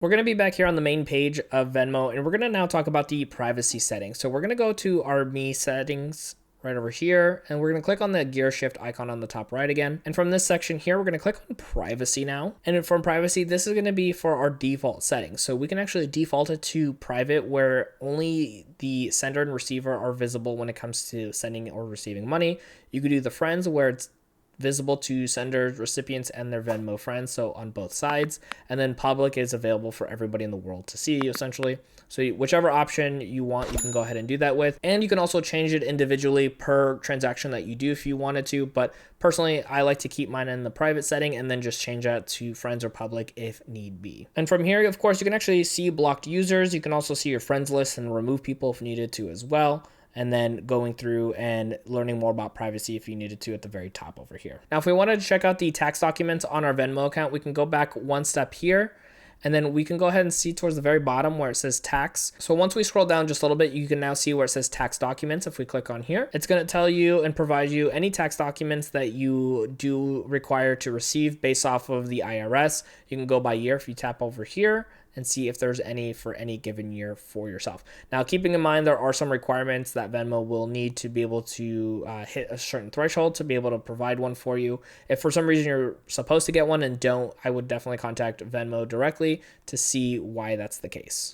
We're going to be back here on the main page of Venmo, and we're going to now talk about the privacy settings. So we're going to go to our Me settings right over here, and we're going to click on the gear shift icon on the top right again. And from this section here, we're going to click on privacy now. And from privacy, this is going to be for our default settings. So we can actually default it to private, where only the sender and receiver are visible when it comes to sending or receiving money. You could do the friends, where it's visible to senders, recipients, and their Venmo friends, so on both sides. And then public is available for everybody in the world to see, essentially. So whichever option you want, you can go ahead and do that with. And you can also change it individually per transaction that you do if you wanted to. But personally, I like to keep mine in the private setting and then just change that to friends or public if need be. And from here, of course, you can actually see blocked users. You can also see your friends list and remove people if needed to as well. And then going through and learning more about privacy if you needed to at the very top over here. Now, if we wanted to check out the tax documents on our Venmo account, we can go back one step here, and then we can go ahead and see towards the very bottom where it says tax. So once we scroll down just a little bit, you can now see where it says tax documents. If we click on here, it's going to tell you and provide you any tax documents that you do require to receive based off of the IRS. You can go by year if you tap over here and see if there's any for any given year for yourself. Now, keeping in mind, there are some requirements that Venmo will need to be able to hit a certain threshold to be able to provide one for you. If for some reason you're supposed to get one and don't, I would definitely contact Venmo directly to see why that's the case.